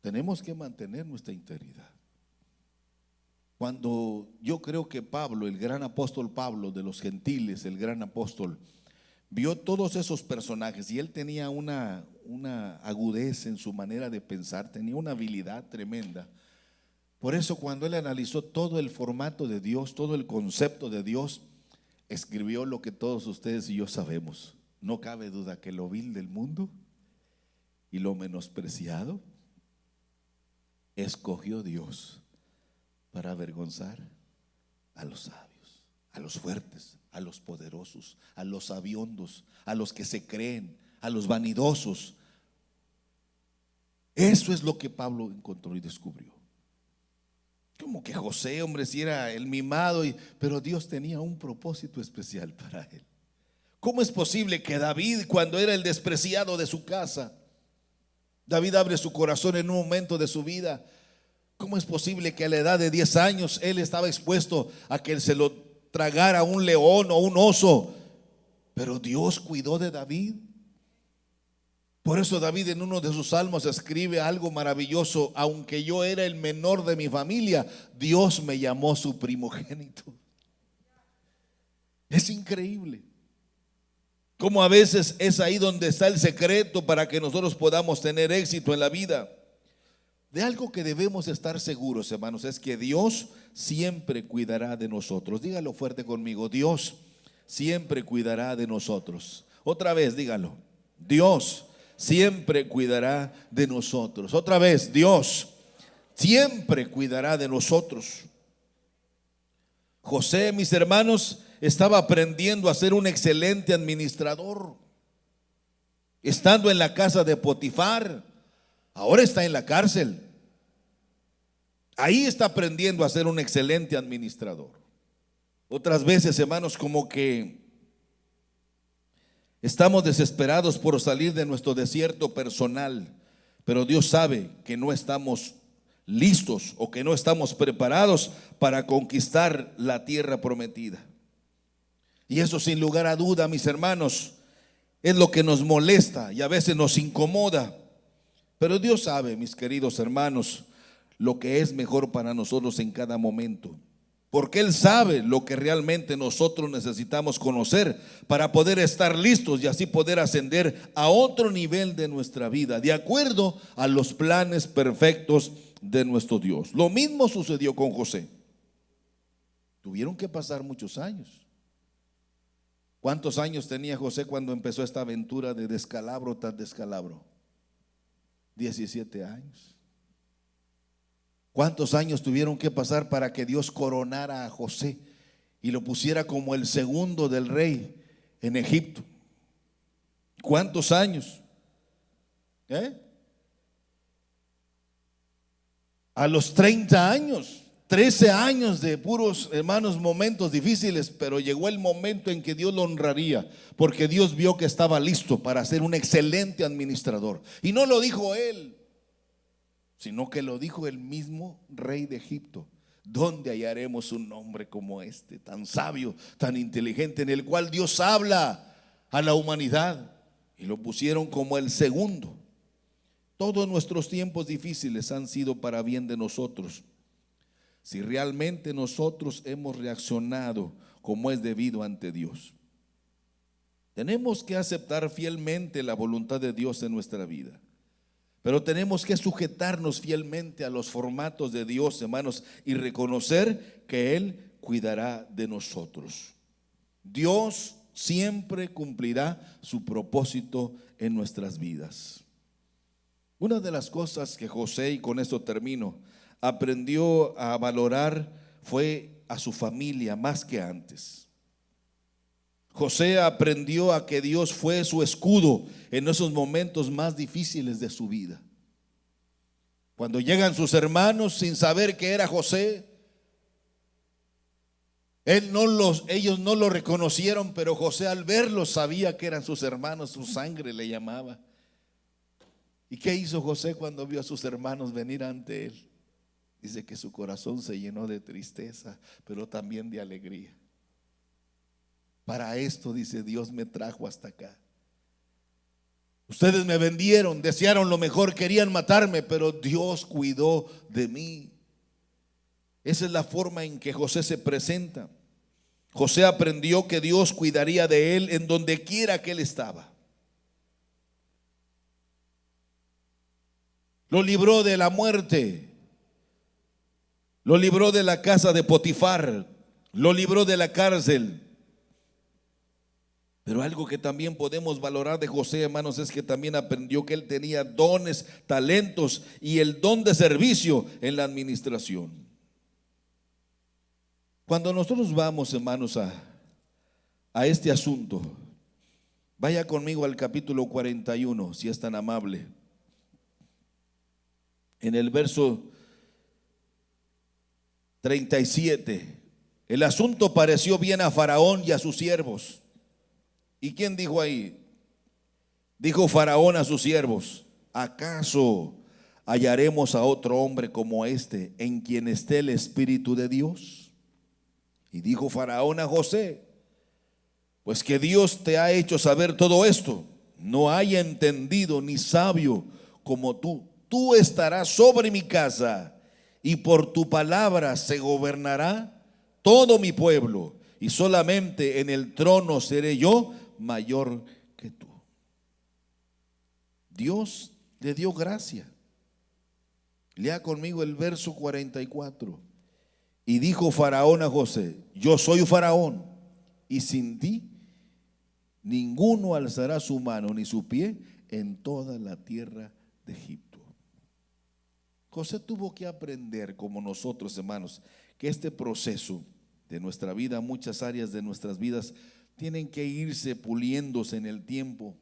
Tenemos que mantener nuestra integridad. Cuando yo creo que Pablo, el gran apóstol Pablo de los gentiles, el gran apóstol, vio todos esos personajes y él tenía una agudez en su manera de pensar, tenía una habilidad tremenda. Por eso cuando él analizó todo el formato de Dios, todo el concepto de Dios, escribió lo que todos ustedes y yo sabemos. No cabe duda que lo vil del mundo y lo menospreciado escogió Dios para avergonzar a los sabios, a los fuertes, a los poderosos, a los sabiondos, a los que se creen, a los vanidosos. Eso es lo que Pablo encontró y descubrió. Como que José, hombre, si era el mimado, pero Dios tenía un propósito especial para él. ¿Cómo es posible que David, cuando era el despreciado de su casa, David abre su corazón en un momento de su vida? ¿Cómo es posible que a la edad de 10 años él estaba expuesto a que se lo tragara un león o un oso? Pero Dios cuidó de David. Por eso David en uno de sus salmos escribe algo maravilloso: aunque yo era el menor de mi familia, Dios me llamó su primogénito. Es increíble cómo a veces es ahí donde está el secreto para que nosotros podamos tener éxito en la vida. De algo que debemos estar seguros, hermanos, es que Dios siempre cuidará de nosotros. Dígalo fuerte conmigo: Dios siempre cuidará de nosotros. Otra vez, dígalo: Dios siempre cuidará de nosotros. Otra vez: Dios siempre cuidará de nosotros. José, mis hermanos, estaba aprendiendo a ser un excelente administrador. Estando en la casa de Potifar, ahora está en la cárcel. Ahí está aprendiendo a ser un excelente administrador. Otras veces, hermanos, como que estamos desesperados por salir de nuestro desierto personal, pero Dios sabe que no estamos listos o que no estamos preparados para conquistar la tierra prometida. Y eso, sin lugar a duda, mis hermanos, es lo que nos molesta y a veces nos incomoda. Pero Dios sabe, mis queridos hermanos, lo que es mejor para nosotros en cada momento, porque Él sabe lo que realmente nosotros necesitamos conocer para poder estar listos y así poder ascender a otro nivel de nuestra vida, de acuerdo a los planes perfectos de nuestro Dios. Lo mismo sucedió con José. Tuvieron que pasar muchos años. ¿Cuántos años tenía José cuando empezó esta aventura de descalabro tras descalabro? 17 años. ¿Cuántos años tuvieron que pasar para que Dios coronara a José y lo pusiera como el segundo del rey en Egipto? ¿Cuántos años? A los 30 años 13 años de puros, hermanos, momentos difíciles, pero llegó el momento en que Dios lo honraría, porque Dios vio que estaba listo para ser un excelente administrador. Y no lo dijo él, sino que lo dijo el mismo rey de Egipto. ¿Dónde hallaremos un hombre como este, tan sabio, tan inteligente, en el cual Dios habla a la humanidad? Y lo pusieron como el segundo. Todos nuestros tiempos difíciles han sido para bien de nosotros, si realmente nosotros hemos reaccionado como es debido ante Dios. Tenemos que aceptar fielmente la voluntad de Dios en nuestra vida, pero tenemos que sujetarnos fielmente a los formatos de Dios, hermanos, y reconocer que Él cuidará de nosotros. Dios siempre cumplirá su propósito en nuestras vidas. Una de las cosas que José, y con esto termino, aprendió a valorar fue a su familia más que antes. José aprendió a que Dios fue su escudo en esos momentos más difíciles de su vida. Cuando llegan sus hermanos sin saber que era José, ellos no lo reconocieron, pero José al verlos sabía que eran sus hermanos, su sangre le llamaba. ¿Y qué hizo José cuando vio a sus hermanos venir ante él? Dice que su corazón se llenó de tristeza, pero también de alegría. Para esto, dice, Dios me trajo hasta acá. Ustedes me vendieron, desearon lo mejor, querían matarme, pero Dios cuidó de mí. Esa es la forma en que José se presenta. José aprendió que Dios cuidaría de él en donde quiera que él estaba. Lo libró de la muerte, lo libró de la casa de Potifar, lo libró de la cárcel. Pero algo que también podemos valorar de José, hermanos, es que también aprendió que él tenía dones, talentos y el don de servicio en la administración. Cuando nosotros vamos, hermanos, a este asunto, vaya conmigo al capítulo 41, si es tan amable. En el verso 37, el asunto pareció bien a Faraón y a sus siervos. ¿Y quién dijo ahí? Dijo Faraón a sus siervos: ¿acaso hallaremos a otro hombre como este en quien esté el Espíritu de Dios? Y dijo Faraón a José: pues que Dios te ha hecho saber todo esto, no hay entendido ni sabio como tú. Tú estarás sobre mi casa, y por tu palabra se gobernará todo mi pueblo, y solamente en el trono seré yo mayor que tú. Dios le dio gracia. Lea conmigo el verso 44. Y dijo Faraón a José: yo soy Faraón, y sin ti ninguno alzará su mano ni su pie en toda la tierra de Egipto. José tuvo que aprender, como nosotros, hermanos, que este proceso de nuestra vida, muchas áreas de nuestras vidas, tienen que irse puliéndose en el tiempo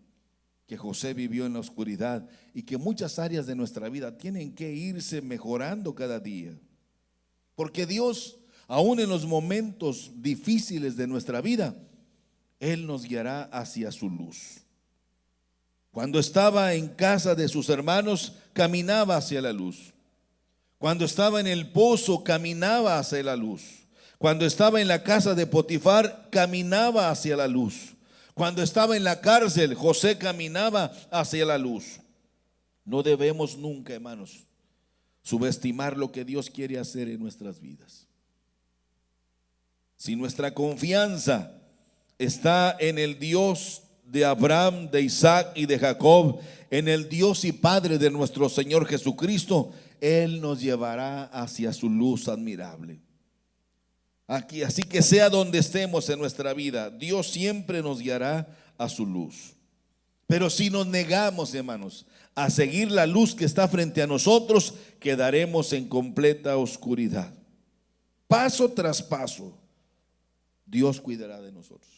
que José vivió en la oscuridad, y que muchas áreas de nuestra vida tienen que irse mejorando cada día. Porque Dios, aún en los momentos difíciles de nuestra vida, Él nos guiará hacia su luz. Cuando estaba en casa de sus hermanos, caminaba hacia la luz. Cuando estaba en el pozo, caminaba hacia la luz. Cuando estaba en la casa de Potifar, caminaba hacia la luz. Cuando estaba en la cárcel, José caminaba hacia la luz. No debemos nunca, hermanos, subestimar lo que Dios quiere hacer en nuestras vidas. Si nuestra confianza está en el Dios de Abraham, de Isaac y de Jacob, en el Dios y Padre de nuestro Señor Jesucristo, Él nos llevará hacia su luz admirable. Aquí, así que sea donde estemos en nuestra vida, Dios siempre nos guiará a su luz. Pero si nos negamos, hermanos, a seguir la luz que está frente a nosotros, quedaremos en completa oscuridad. Paso tras paso, Dios cuidará de nosotros.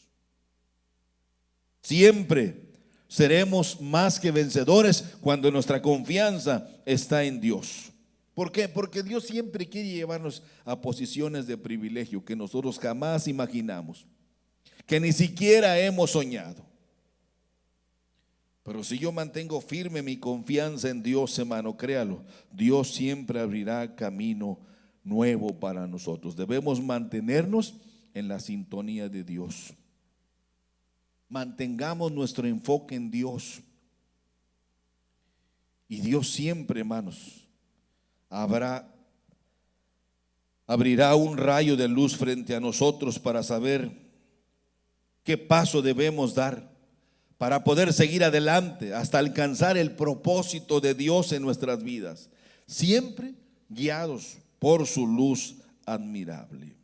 Siempre seremos más que vencedores cuando nuestra confianza está en Dios. ¿Por qué? Porque Dios siempre quiere llevarnos a posiciones de privilegio que nosotros jamás imaginamos, que ni siquiera hemos soñado. Pero si yo mantengo firme mi confianza en Dios, hermano, créalo, Dios siempre abrirá camino nuevo para nosotros. Debemos mantenernos en la sintonía de Dios. Mantengamos nuestro enfoque en Dios. Y Dios siempre, hermanos, abrirá un rayo de luz frente a nosotros para saber qué paso debemos dar para poder seguir adelante hasta alcanzar el propósito de Dios en nuestras vidas, siempre guiados por su luz admirable.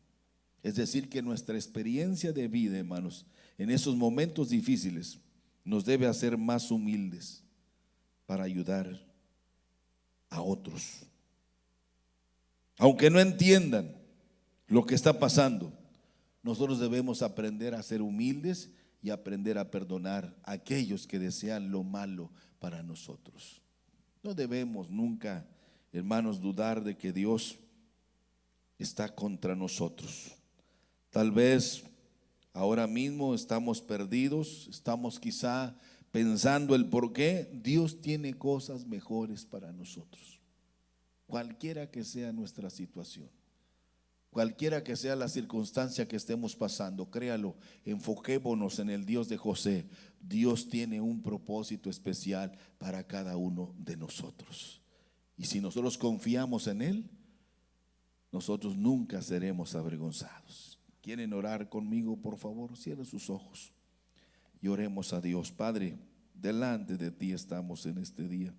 Es decir, que nuestra experiencia de vida, hermanos, en esos momentos difíciles nos debe hacer más humildes para ayudar a otros. Aunque no entiendan lo que está pasando, nosotros debemos aprender a ser humildes y aprender a perdonar a aquellos que desean lo malo para nosotros. No debemos nunca, hermanos, dudar de que Dios está contra nosotros. Tal vez ahora mismo estamos perdidos, estamos quizá pensando el por qué. Dios tiene cosas mejores para nosotros, cualquiera que sea nuestra situación. Cualquiera que sea la circunstancia que estemos pasando, créalo, enfoquémonos en el Dios de José. Dios tiene un propósito especial para cada uno de nosotros. Y si nosotros confiamos en Él, nosotros nunca seremos avergonzados. ¿Quieren orar conmigo, por favor? Cierren sus ojos y oremos a Dios. Padre, delante de ti estamos en este día.